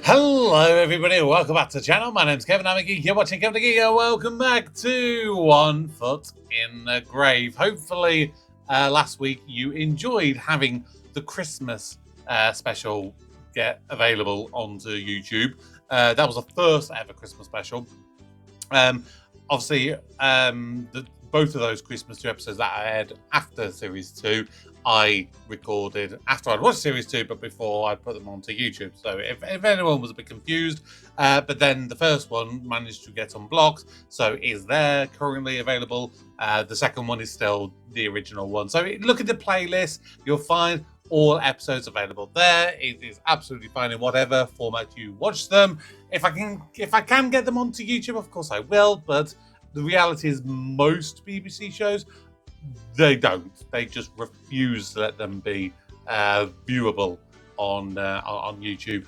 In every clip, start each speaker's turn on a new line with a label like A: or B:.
A: Hello everybody, welcome back to the channel. My name's Kevin, I'm a geek. You're watching Kevin the Geek, and welcome back to One Foot in the Grave. Hopefully last week you enjoyed having the Christmas special get available onto YouTube. That was the first ever Christmas special. Obviously, both of those Christmas 2 episodes that I aired after Series 2, I recorded after I'd watched Series 2, but before I put them onto YouTube. So if anyone was a bit confused, but then the first one managed to get unblocked, so it is there currently available. The second one is still the original one. So look at the playlist, you'll find all episodes available there. It is absolutely fine in whatever format you watch them. If I can get them onto YouTube, of course I will, but the reality is most BBC shows, they don't. They just refuse to let them be viewable on YouTube.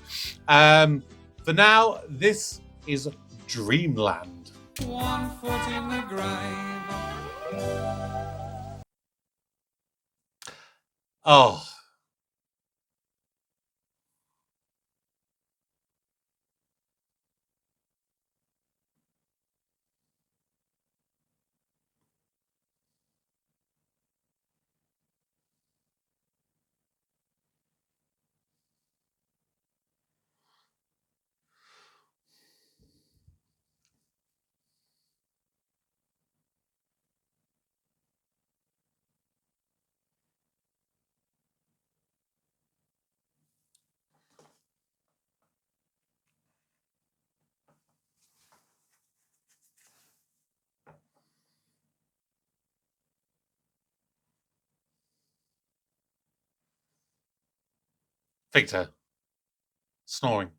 A: For now, this is Dreamland. One foot in the grave. Oh. Victor. Snoring.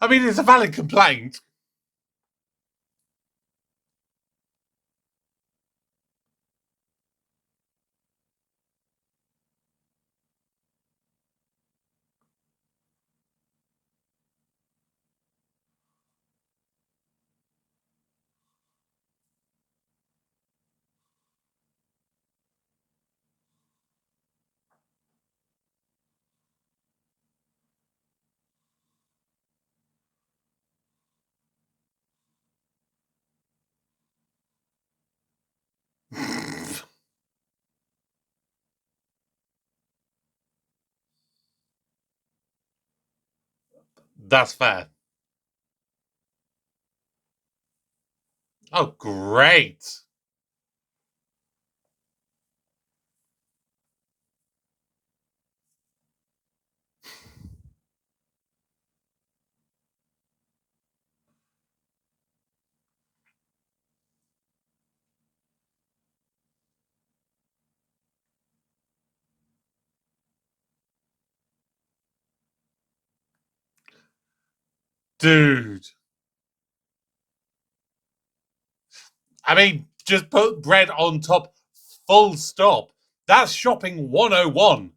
A: I mean, it's a valid complaint. That's fair. Oh, great. Dude. I mean, just put bread on top, full stop. That's shopping 101.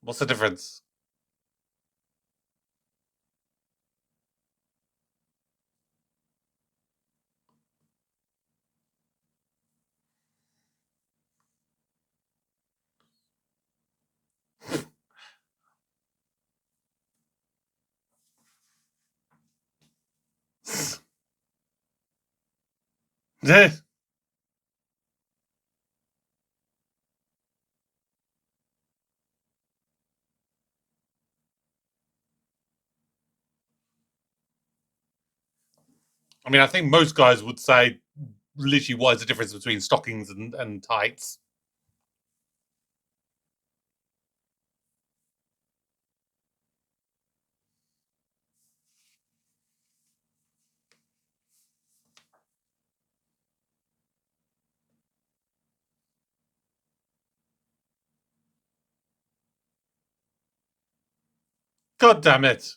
A: What's the difference? I mean, I think most guys would say, literally, what is the difference between stockings and tights? God damn it.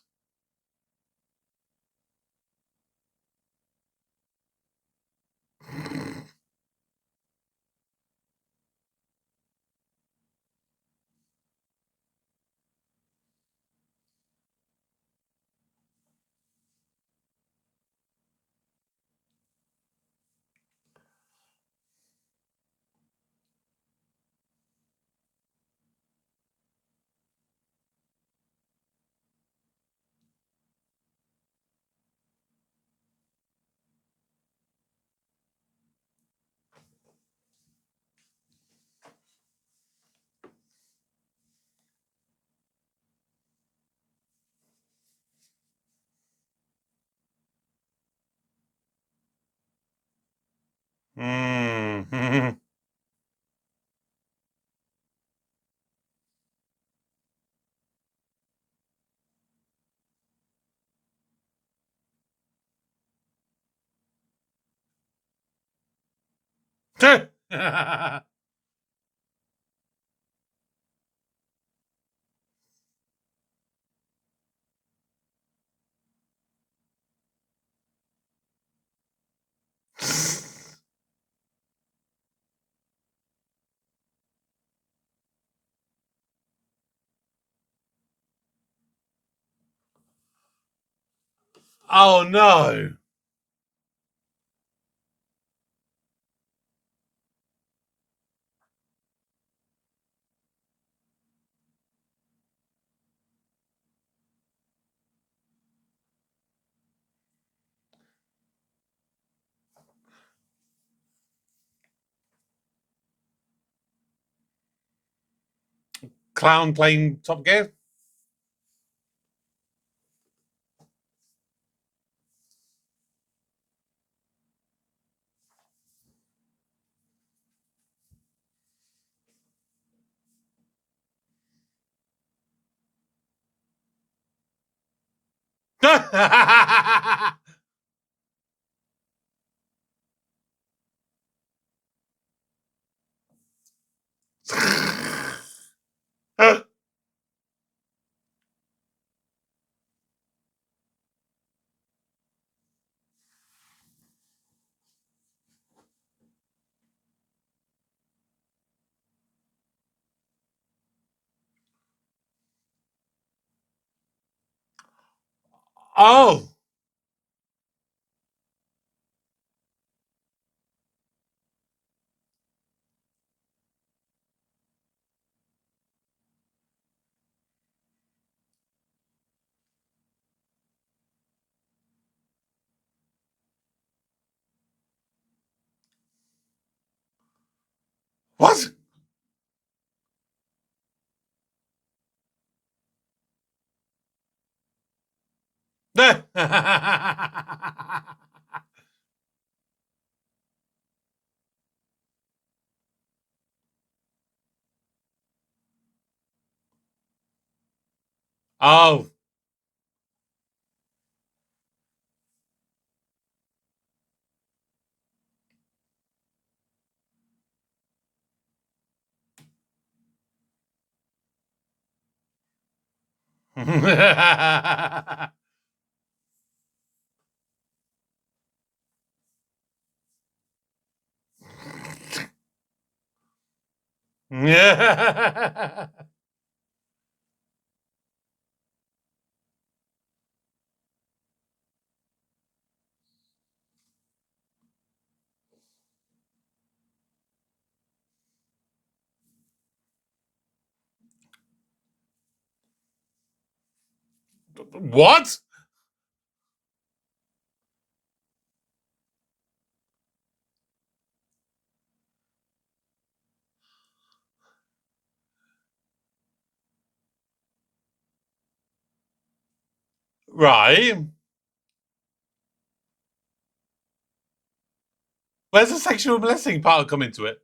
A: Mm. Oh no. Clown playing Top Gear? Oh. What? Oh. What? Right. Where's the sexual molesting part come into it?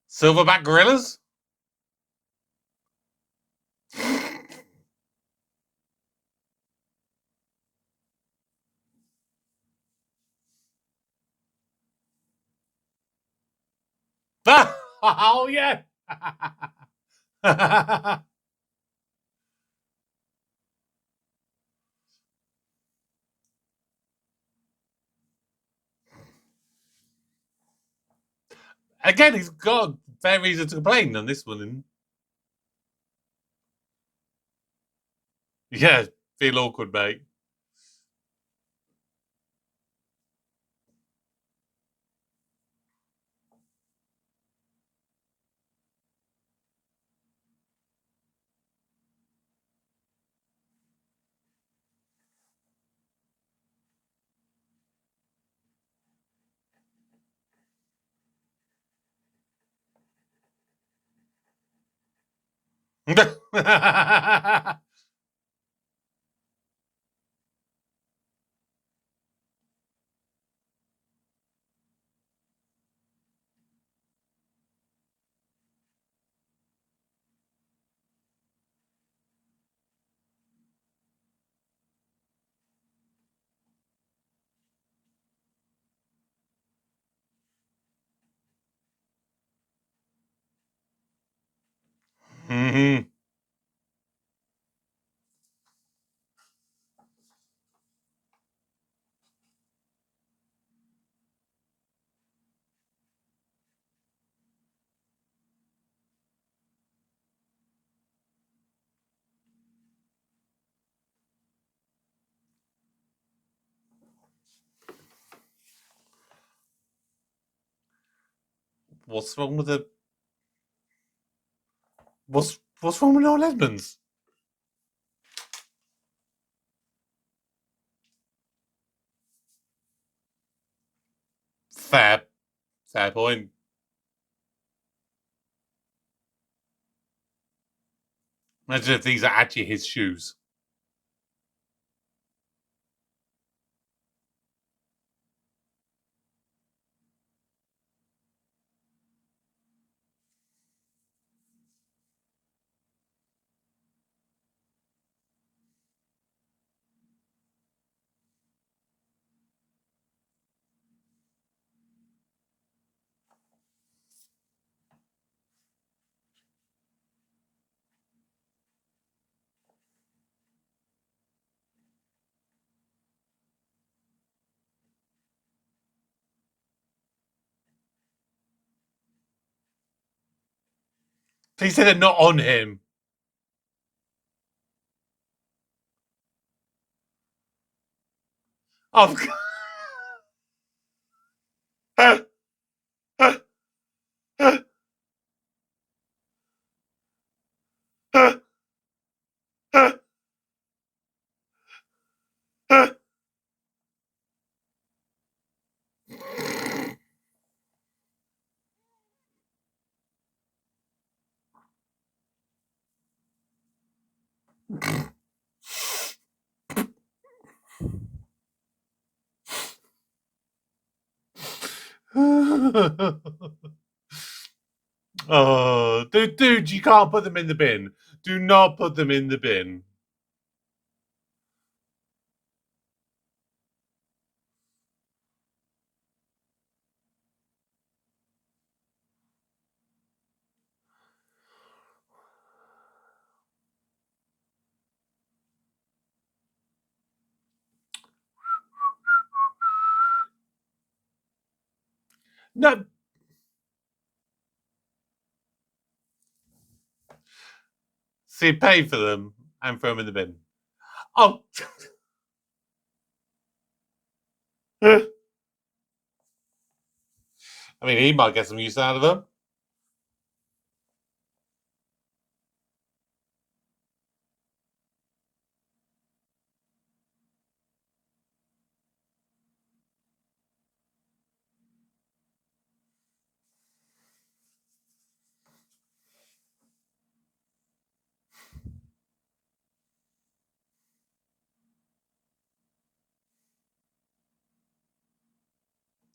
A: Silverback gorillas? Oh, yeah. Again, he's got fair reason to complain on this one. Yeah, feel awkward, mate. Mhm. What's wrong with the what's wrong with Noel Edmonds? Fair, fair point. Imagine if these are actually his shoes. Please say they're not on him. Oh, oh, dude, you can't put them in the bin. Do not put them in the bin. No, see, pay for them and throw them in the bin. Oh, I mean, he might get some use out of them.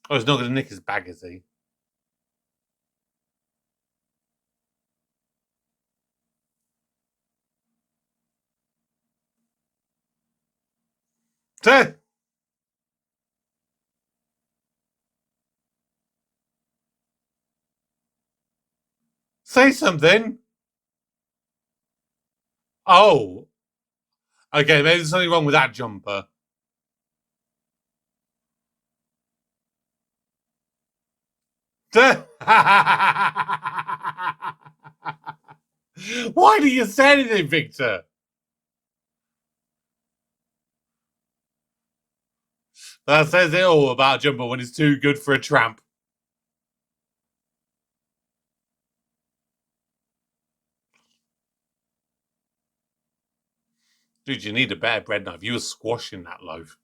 A: Oh, he's not going to nick his bag, is he? Say something. Oh, okay. Maybe there's something wrong with that jumper. Why did you say anything, Victor? That says it all about a jumper when it's too good for a tramp. Dude, you need a better bread knife. You were squashing that loaf.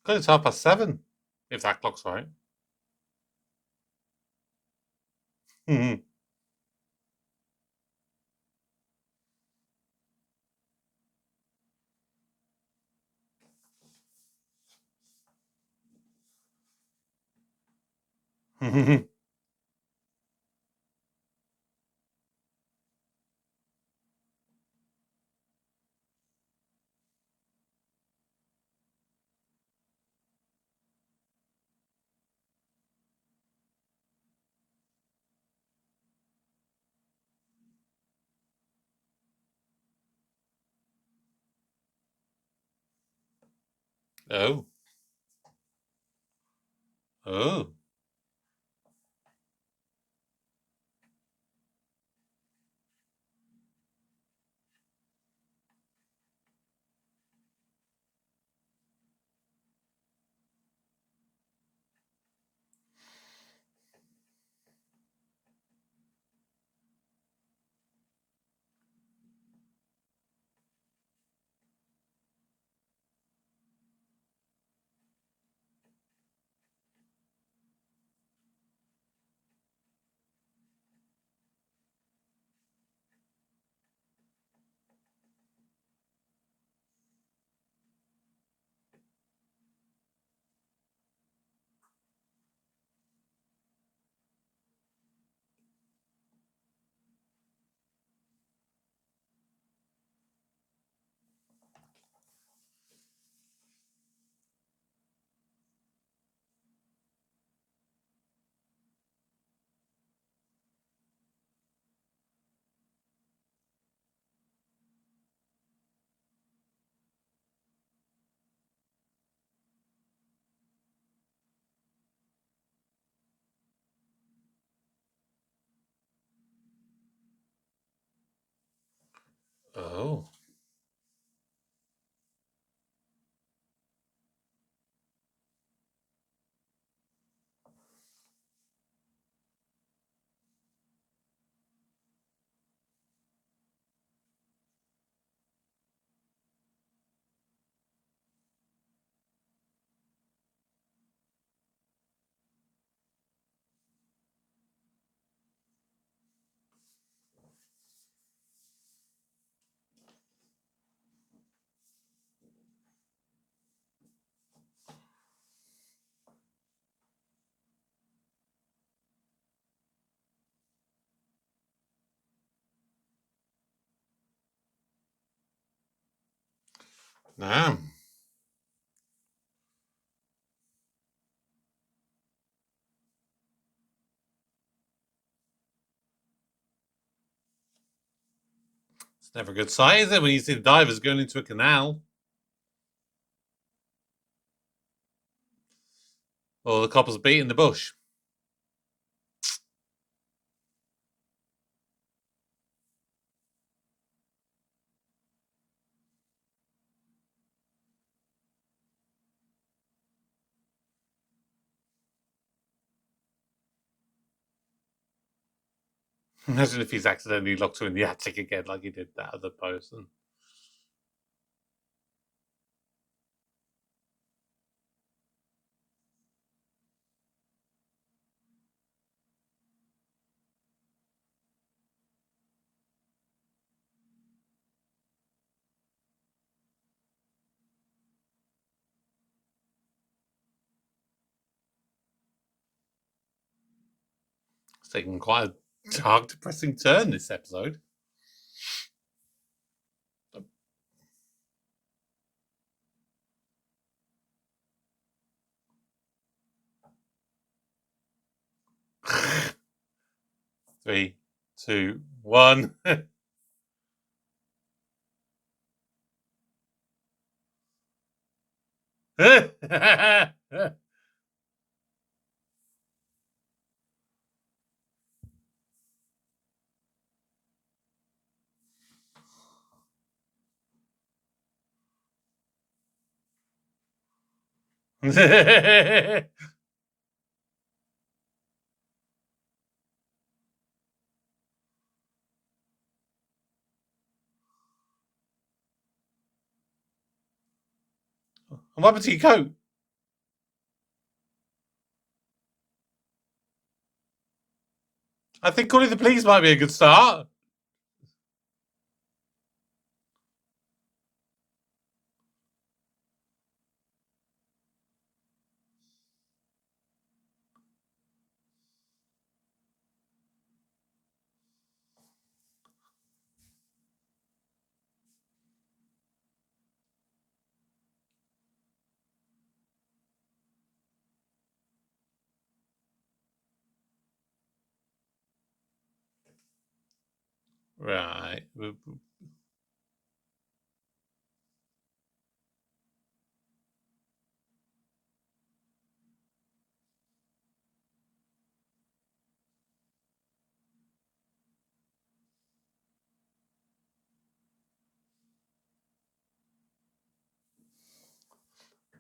A: Because it's 7:30, if that clock's right. Oh. Oh. Oh. Damn. It's never a good sight, is it, when you see the divers going into a canal? Or the couple's beating the bush. Imagine if he's accidentally locked her in the attic again, like he did that other person. It's taken quite a dark, depressing turn this episode. Three, two, one. I'm up to your coat. I think calling the police might be a good start. Right.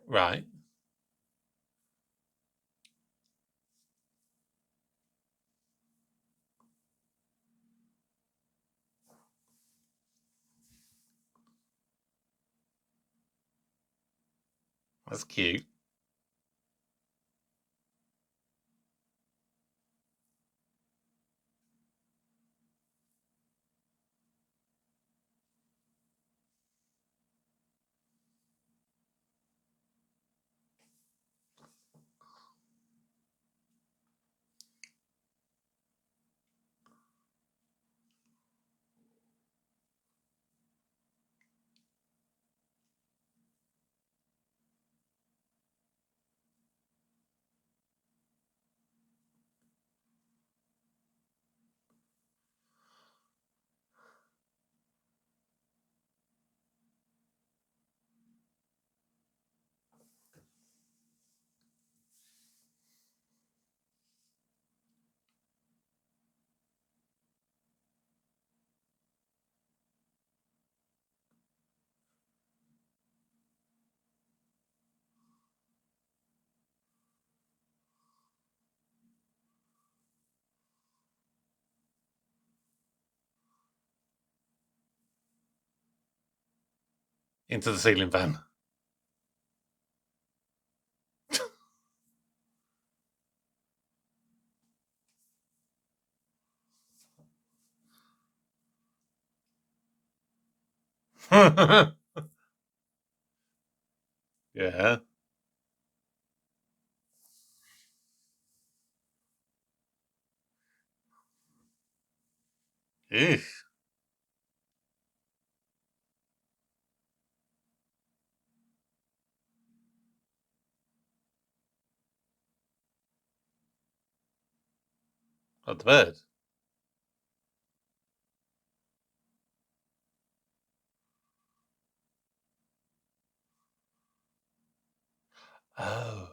A: Right. That's cute. Into the ceiling fan. Yeah. Ew. Not the bird. Oh.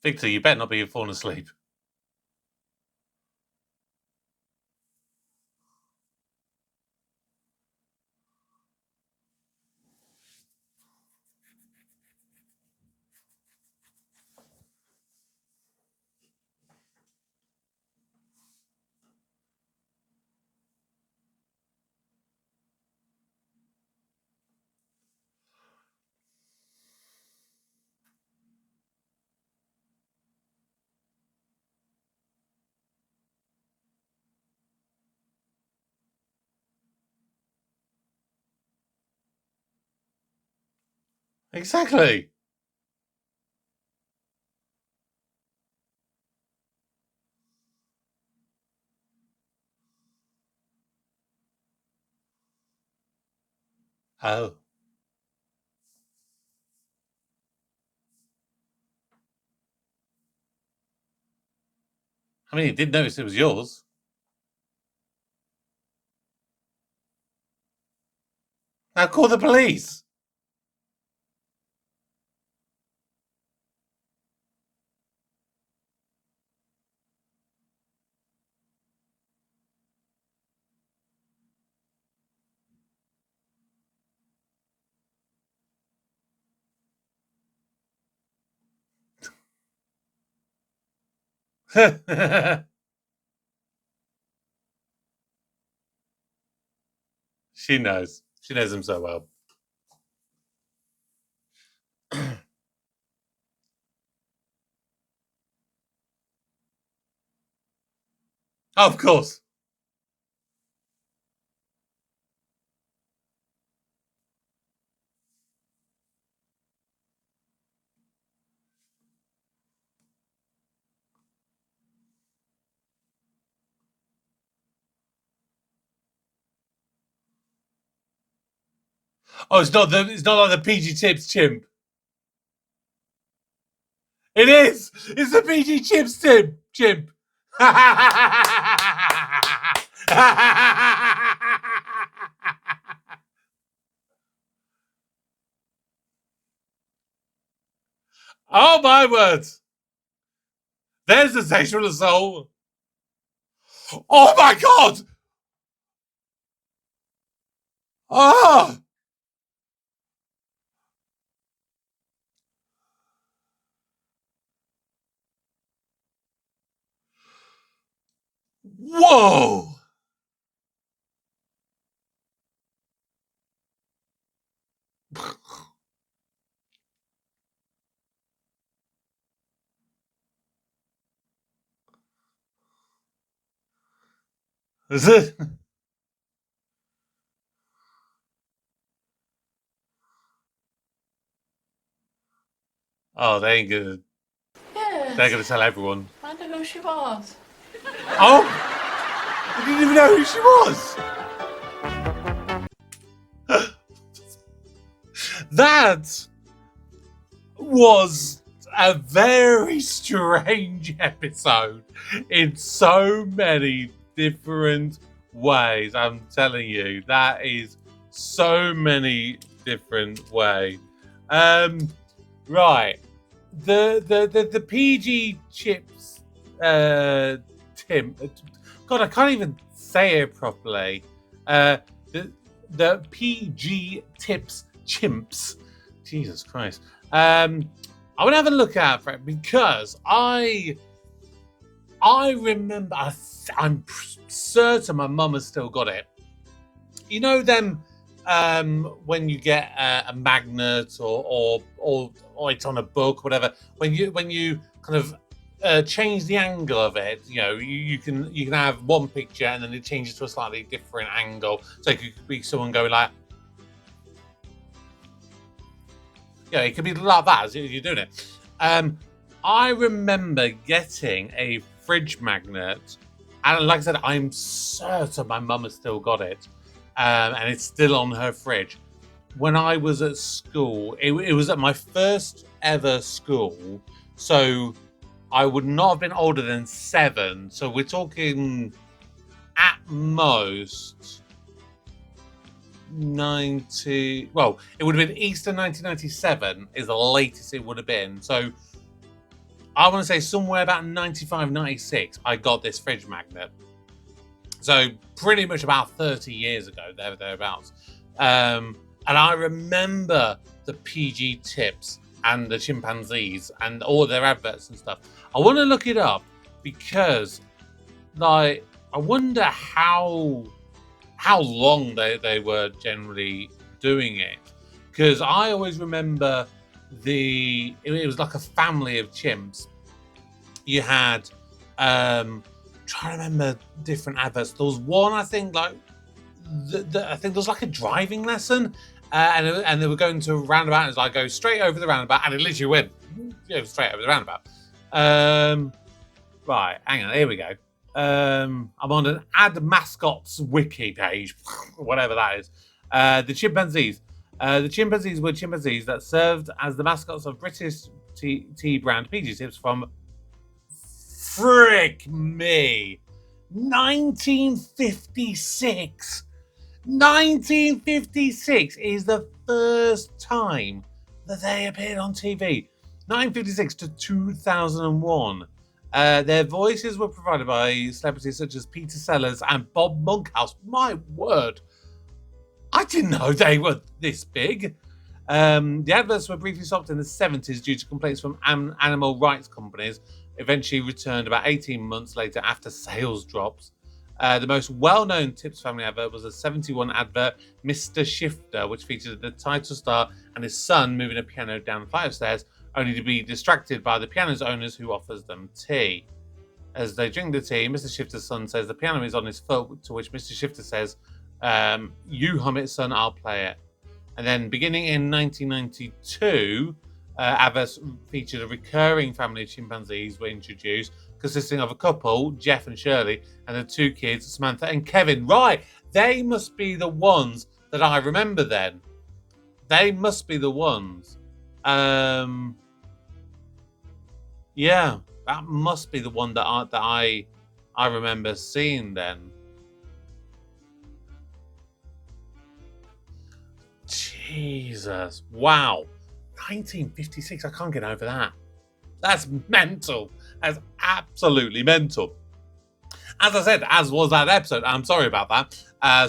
A: Victor, you better not be falling asleep. Exactly. Oh. I mean, he did notice it was yours. Now call the police. She knows. She knows him so well. Of course. Oh, it's not like the PG Tips chimp. It is. It's the PG Chips chimp. Oh my word! There's the sexual assault. Oh my god! Oh! Whoa! Is it? Oh, they ain't gonna.
B: Yes.
A: They're gonna tell everyone.
B: I don't know who she was.
A: Oh! I didn't even know who she was. That was a very strange episode in so many different ways. I'm telling you, that is so many different ways. Right. The PG Chips Tim. God, I can't even say it properly. The PG Tips Chimps. Jesus Christ. I want to have a look out for it because I remember. I'm certain my mum has still got it. You know them when you get a magnet or it's on a book, whatever. When you kind of change the angle of it, you know, you can have one picture and then it changes to a slightly different angle. So it could be someone going like, yeah, it could be like that as you're doing it. I remember getting a fridge magnet, and like I said, I'm certain my mum has still got it, and it's still on her fridge. When I was at school, it was at my first ever school, so I would not have been older than 7. So we're talking at most 90. Well, it would have been Easter 1997 is the latest it would have been. So I want to say somewhere about 95, 96, I got this fridge magnet. So pretty much about 30 years ago, thereabouts. And I remember the PG Tips and the chimpanzees and all their adverts and stuff. I want to look it up because, like, I wonder how long they were generally doing it. Because I always remember it was like a family of chimps. You had trying to remember different adverts. There was one, I think, like I think there was like a driving lesson. and they were going to a roundabout, and it's like, go straight over the roundabout, and it literally went straight over the roundabout. Right, hang on, here we go. I'm on an Ad Mascots wiki page, whatever that is. The chimpanzees. The chimpanzees were chimpanzees that served as the mascots of British tea brand PG Tips from frick me 1956. 1956 is the first time that they appeared on TV. 1956 to 2001. Their voices were provided by celebrities such as Peter Sellers and Bob Monkhouse. My word, I didn't know they were this big. The adverts were briefly stopped in the 70s due to complaints from animal rights companies, eventually returned about 18 months later after sales drops. The most well-known Tips Family advert was a 71 advert, Mr. Shifter, which featured the title star and his son moving a piano down a flight of stairs, only to be distracted by the piano's owners who offers them tea. As they drink the tea, Mr. Shifter's son says the piano is on his foot, to which Mr. Shifter says, you hum it, son, I'll play it. And then beginning in 1992, adverts featured a recurring family of chimpanzees were introduced, consisting of a couple, Jeff and Shirley, and the two kids, Samantha and Kevin. Right, they must be the ones that I remember then. They must be the ones. Yeah, that must be the one that I remember seeing then. Jesus, wow. 1956, I can't get over that. That's mental. That's absolutely mental. As I said, as was that episode, I'm sorry about that.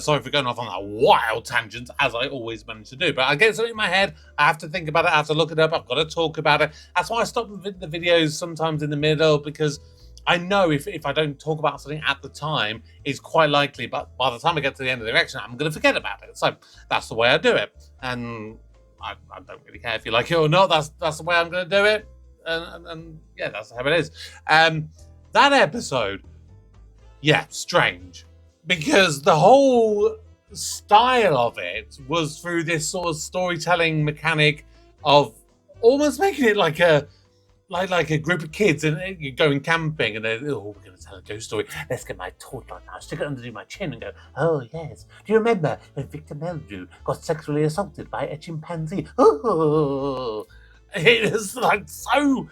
A: Sorry for going off on that wild tangent, as I always manage to do. But I get something in my head, I have to think about it, I have to look it up, I've got to talk about it. That's why I stop the videos sometimes in the middle, because I know if I don't talk about something at the time, it's quite likely, but by the time I get to the end of the reaction, I'm going to forget about it. So that's the way I do it. And I don't really care if you like it or not. That's the way I'm going to do it. And yeah, that's how it is. That episode, yeah, strange. Because the whole style of it was through this sort of storytelling mechanic of almost making it like a group of kids and you're going camping and they're, oh, we're going to tell a ghost story. Let's get my torchlight now, stick it underneath my chin and go, oh, yes. Do you remember when Victor Meldrew got sexually assaulted by a chimpanzee? Oh, it is like so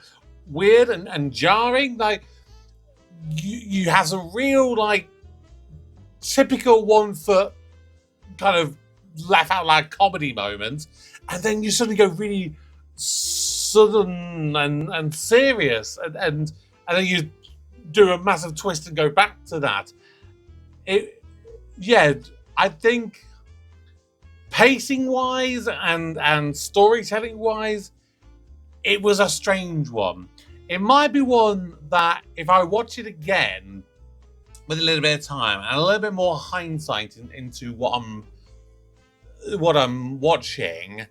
A: weird and jarring. Like, you have some real, like, typical 1 foot kind of laugh out loud comedy moments, and then you suddenly go really sudden and serious, and then you do a massive twist and go back to that. I think pacing wise and storytelling wise, it was a strange one. It might be one that if I watch it again with a little bit of time and a little bit more hindsight into what I'm watching,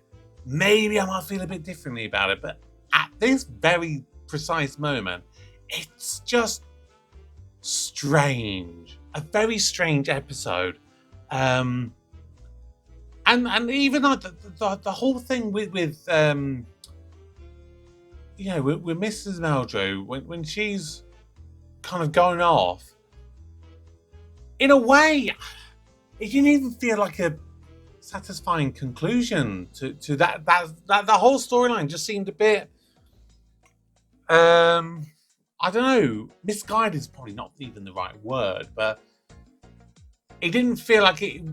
A: maybe I might feel a bit differently about it. But at this very precise moment, it's just strange. A very strange episode. And even like the whole thing with Mrs. Meldrew, when she's kind of going off, in a way, it didn't even feel like a satisfying conclusion to that. The whole storyline just seemed a bit, I don't know, misguided is probably not even the right word, but it didn't feel like it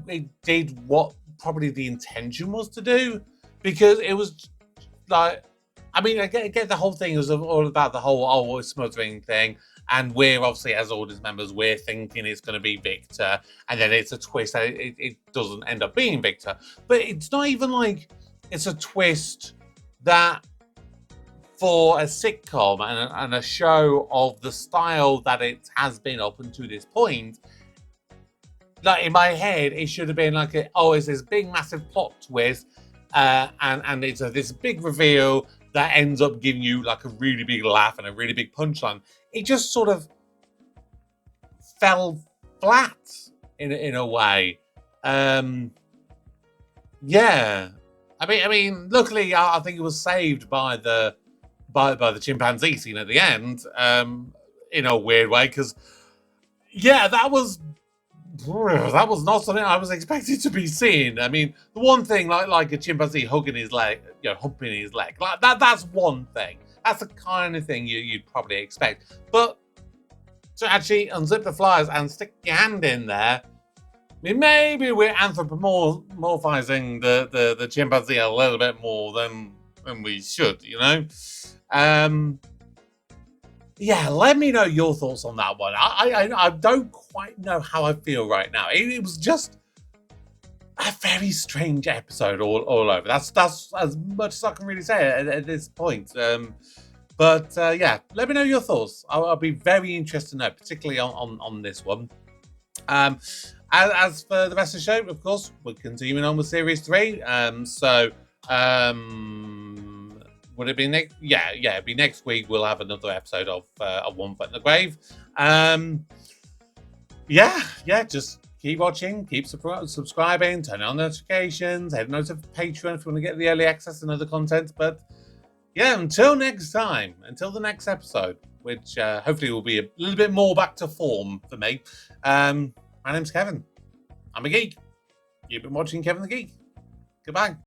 A: did what probably the intention was to do, because it was like, I mean, I get the whole thing was all about the whole smothering thing. And we're obviously, as audience members, we're thinking it's going to be Victor. And then it's a twist that it doesn't end up being Victor. But it's not even like it's a twist that for a sitcom and a show of the style that it has been up until this point, like in my head, it should have been like, it's this big, massive plot twist. And it's this big reveal that ends up giving you like a really big laugh and a really big punchline. It just sort of fell flat in a way. Yeah, I mean, luckily, I think it was saved by the chimpanzee scene at the end, in a weird way, because yeah, that was not something I was expected to be seeing. I mean, the one thing like a chimpanzee hugging his leg, humping his leg, like that's one thing. That's the kind of thing you'd probably expect. But to actually unzip the flyers and stick your hand in there, I mean, maybe we're anthropomorphizing the chimpanzee a little bit more than we should, Yeah, let me know your thoughts on that one. I don't quite know how I feel right now. It was just a very strange episode all over. That's as much as I can really say at this point. But yeah, let me know your thoughts. I'll be very interested to know, particularly on this one. As for the rest of the show, of course, we're continuing on with Series 3. Would it be next? Yeah, it'd be next week. We'll have another episode of One Foot in the Grave. Just keep watching, keep subscribing, turn on notifications, head over to Patreon if you want to get the early access and other content. But yeah, until next time, until the next episode, which hopefully will be a little bit more back to form for me. My name's Kevin. I'm a geek. You've been watching Kevin the Geek. Goodbye.